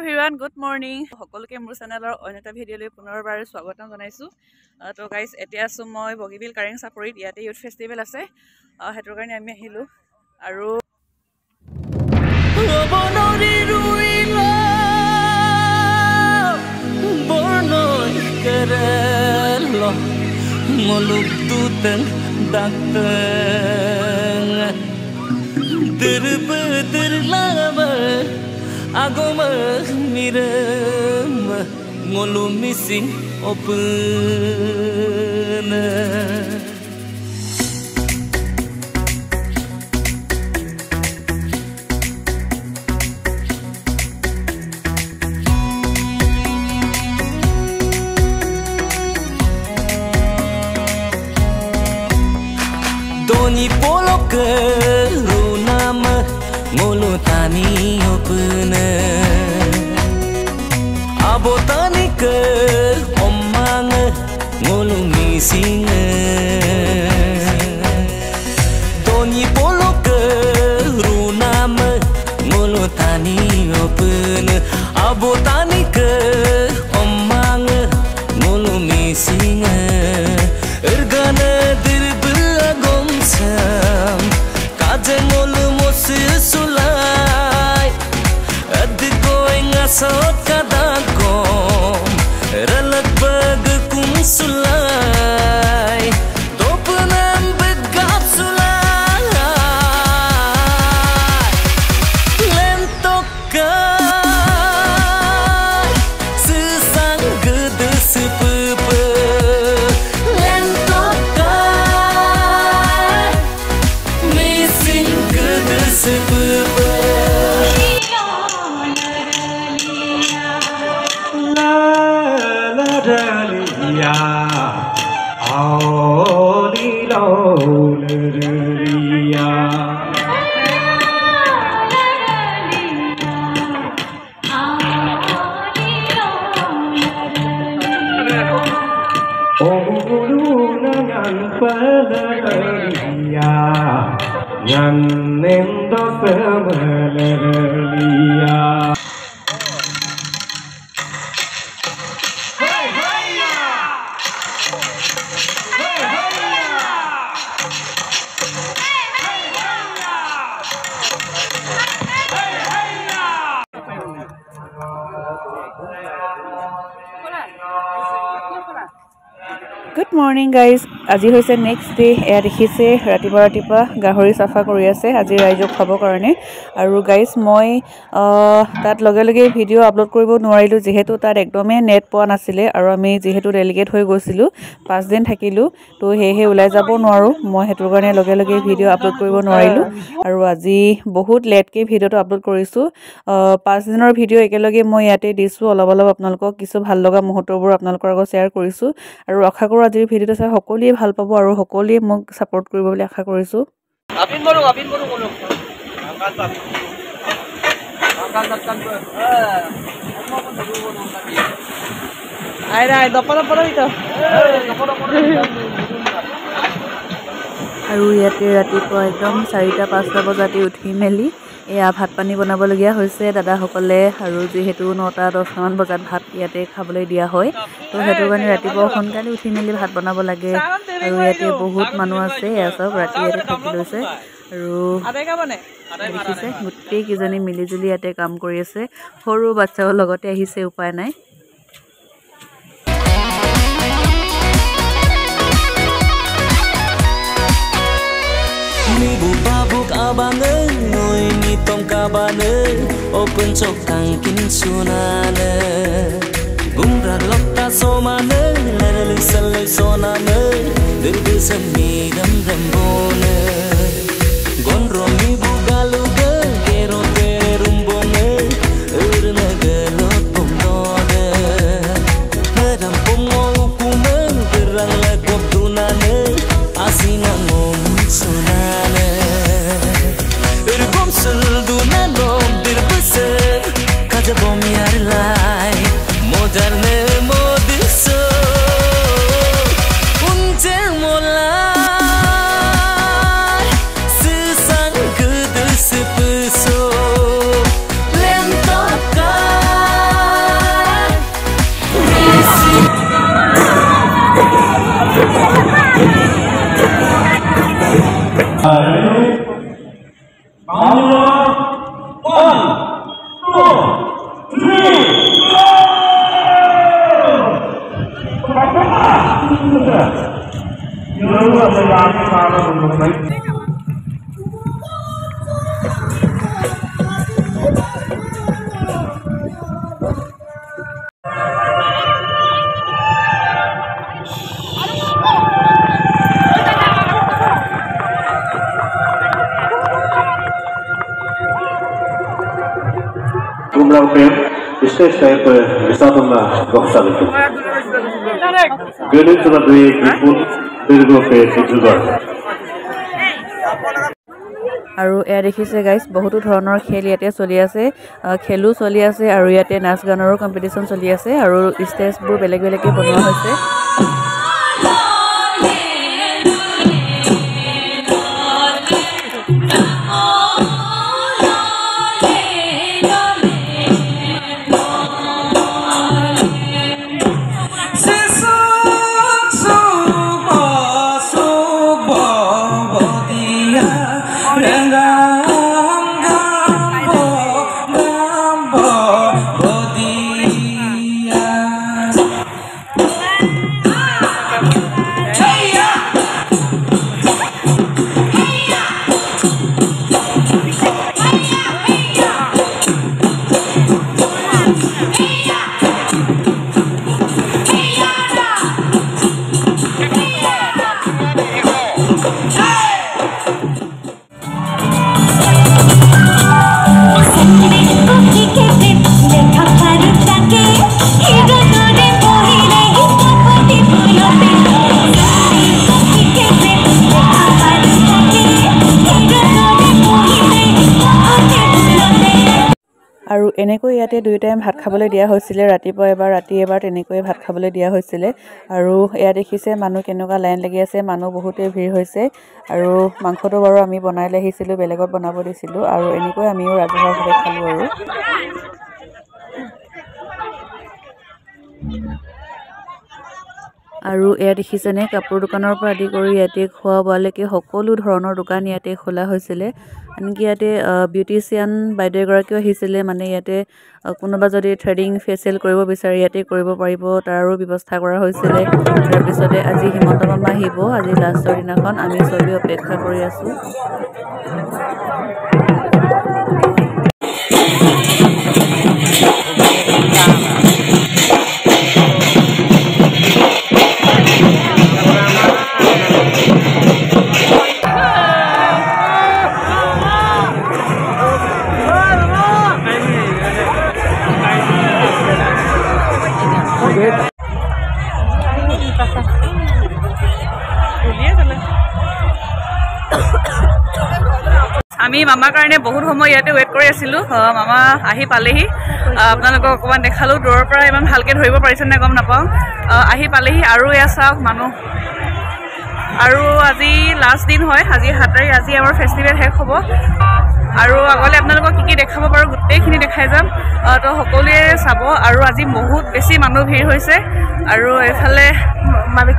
everyone, good morning. সকলোকে মোৰ চেনেলৰ অন্যটা ভিডিঅ'লৈ পুনৰবাৰ স্বাগতম জনাইছো। তো গাইস এতিয়া আছো মই বগীবিল কাৰেং চাপৰিত ইয়াতে ইউথ ফেষ্টিভেল আছে। হেতৰ কাৰণে আমি আহিলো আৰু Moluktutan datang Terlama agama miram ngolu missing open Doni polok runama ngolu tani open abotani ke omang ngolu missing Doni polok runama ngolu tani open abotani ke omang ngolu missing ergana kaje ngolu mosi sulai adi going asot kadakom ralak bag kum sulai topanam begap sulai lentokai sesang gede sepepe Yang nendo semaleria Hey hey ya Hey hey ya Hey hey ya Hey hey ya Good morning guys. আজি হৈছে next day. এয়া দেখিছে ৰাতিপুৱা গাহৰি চাফা কৰি আছে আজি ৰাইজক খাবৰ কাৰণে। আৰু গাইজ মই তাত লগে ভিডিঅ' আপলোড কৰিব নোৱাৰিলোঁ যিহেতু তাত একদমেই নেট পোৱা নাছিলে আৰু আমি যিহেতু ডেলিগেট হৈ গৈছিলোঁ 5 দিন থাকিলোঁ তো সেয়েহে ওলাই যাব নোৱাৰোঁ। মই হেতুৰ কাৰণে লগে ভিডিঅ' আপলোড কৰিব নোৱাৰিলোঁ আৰু আজি বহুত লেটকৈ ভিডিঅ'টো আপলোড কৰিছোঁ। 5 দিনৰ ভিডিঅ' একেলগে মই ইয়াতে দিছোঁ। অলপ আপোনালোকক কিছু ভাল লগা মুহূৰ্তবোৰ আপোনালোকৰ আগত শ্বেয়াৰ কৰিছোঁ আৰু আশা কৰোঁ আজিৰ ভিডিঅ'টো চাই সকলোৱে ভাল পাব আৰু সকলোৱে মোক সাপোৰ্ট কৰিব বুলি আশা কৰিছোঁ। আপিন বড় কোন আই দপৰ ইতো আৰু ইয়াতে ৰাতিপুৱা একদম 4টা-5টা বজাতে উঠি মেলি এয়া ভাত পানী বনাবলগীয়া হৈছে দাদাসকলে আৰু যিহেতু 9টা-10টামান বজাত ভাত ইয়াতে খাবলৈ দিয়া হয় তো সেইটো কাৰণে ৰাতিপুৱা সোনকালে উঠি মেলি ভাত বনাব লাগে আৰু ইয়াতে বহুত মানুহ আছে এয়া চব ৰাতি ইয়াতে থাকি লৈছে আৰু দেখিছে গোটেই কিজনী মিলিজুলি ইয়াতে কাম কৰি আছে সৰু বাচ্চাও লগতে আহিছে উপায় নাই Bubuk abang noi ni tom kabane open chokang kin sunane gumra lokta somane lerel sallai sonane dirbe sammi gam rambone gonro mi bugalu ge kero tere rumbone urna galo pomdode meram pomo kume gerang la koptunane asina ngom sunane Salduna nom dirbse kaja bom yar lai moderne modiso unje mola sesang kedus peso lentokai Stay for Risatona Goxalito. Good into the way people will go pay to আৰু এয়া দেখিছে guys বহুতো ধৰণৰ খেল ইয়াতে চলি আছে খেলো চলি আছে আৰু ইয়াতে নাচ গানৰো কম্পিটিশন চলি আছে আৰু ষ্টেজবোৰ বেলেগ বেলেগকৈ বনোৱা হৈছে আৰু এনেকৈ ইয়াতে দুই টাইম ভাত খাবলৈ দিয়া হৈছিলে ৰাতিপুৱা এবাৰ ৰাতি এবাৰ তেনেকৈ ভাত খাবলৈ দিয়া হৈছিলে আৰু এয়া দেখিছে মানুহ কেনেকুৱা লাইন লাগি আছে মানুহ বহুতে ভিৰ হৈছে আৰু মাংসটো বাৰু আমি বনাই লৈ আহিছিলোঁ বেলেগত বনাব দিছিলোঁ আৰু এনেকৈ আমিও ৰাজহুৱাভাৱে খালোঁ আৰু এয়া দেখিছেনে কাপোৰ দোকানৰ পৰা আদি কৰি ইয়াতে খোৱা বোৱালৈকে সকলো ধৰণৰ দোকান ইয়াতে খোলা হৈছিলে আনকি ইয়াতে বিউটিচিয়ান বাইদেউ এগৰাকীও আহিছিলে মানে ইয়াতে কোনোবা যদি থ্ৰেডিং ফেচিয়েল কৰিব বিচাৰে ইয়াতে কৰিব পাৰিব তাৰো ব্যৱস্থা কৰা হৈছিলে তাৰপিছতে আজি হিমন্ত মামা আহিব আজি লাষ্টৰ দিনাখন আমি চবেই অপেক্ষা কৰি আছোঁ আমি মামাৰ কাৰণে বহুত সময় ইয়াতে ৱেইট কৰি আছিলোঁ মামা আহি পালেহি আপোনালোকক অকণমান দেখালোঁ দূৰৰ পৰা ইমান ভালকৈ ধৰিব পাৰিছে নে গম নাপাওঁ আহি পালেহি আৰু এয়া চাওক মানুহ আৰু আজি লাষ্ট দিন হয় আজি 7 তাৰিখ আজি আমাৰ ফেষ্টিভেল শেষ হ'ব আৰু আগলৈ আপোনালোকক কি দেখাব পাৰোঁ গোটেইখিনি দেখাই যাম তো সকলোৱে চাব আৰু আজি বহুত বেছি মানুহ ভিৰ হৈছে আৰু এইফালে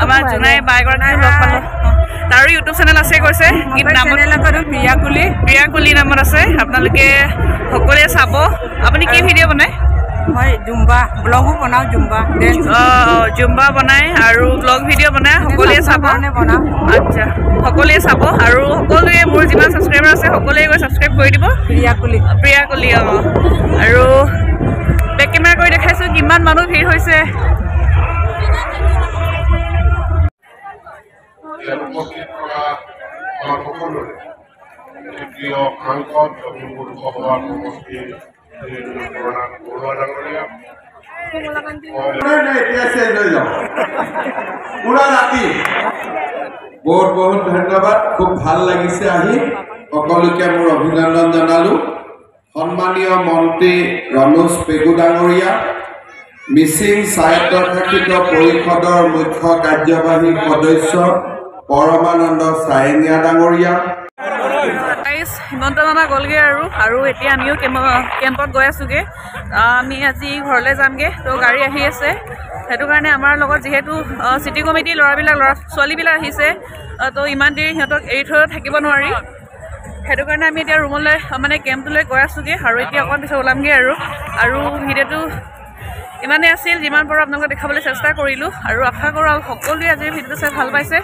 আমাৰ জোনাই বাইগৰাকী লগ পালোঁ তাৰো ইউটিউব চেনেল আছে কৈছে গীত নামত প্ৰিয়াকুলি নামত আছে আপোনালোকে সকলোৱে চাব আপুনি কি ভিডিঅ' বনায় মই জুম্বা ব্লগো বনাওঁ জুম্বা বনায় আৰু ব্লগ ভিডিঅ' বনায় সকলোৱে চাব আচ্ছা সকলোৱে চাব আৰু সকলোৱে মোৰ যিমান ছাবস্ক্ৰাইবাৰ আছে সকলোৱে গৈ ছাবস্ক্ৰাইব কৰি দিব প্ৰিয়াকুলি আৰু বেক কেমেৰা কৰি দেখাইছোঁ কিমান মানুহ ভিৰ হৈছে बहुत बहुत धन्यवाद खूब ভাল লাগিছে আহি সকলোকে মোৰ অভিনন্দন জনালো সম্মানীয় মন্ত্ৰী ৰমেশ পেগু ডাঙৰীয়া মিছিং স্বায়ত্তশাসিত পৰিষদৰ মুখ্য কাৰ্যবাহী সদস্য পৰমানন্দ সায়েঙিয়া ডাঙৰীয়া গাইজ হিমন্ত মামা গ'লগৈ আৰু এতিয়া আমিও কেম্পত গৈ আছোঁগৈ আমি আজি ঘৰলৈ যামগৈ তো গাড়ী আহি আছে সেইটো কাৰণে আমাৰ লগত যিহেতু চিটি কমিটিৰ ল'ৰা ছোৱালীবিলাক আহিছে তো ইমান দেৰি সিহঁতক এৰি থৈ থাকিব নোৱাৰি সেইটো কাৰণে আমি এতিয়া ৰুমলৈ মানে কেম্পটোলৈ গৈ আছোঁগৈ আৰু এতিয়া অকণ পিছত ওলামগৈ আৰু ভিডিঅ'টো ইমানেই আছিল যিমান পাৰোঁ আপোনালোকক দেখাবলৈ চেষ্টা কৰিলোঁ আৰু আশা কৰোঁ সকলোৱে আজিৰ ভিডিঅ'টো চাই ভাল পাইছে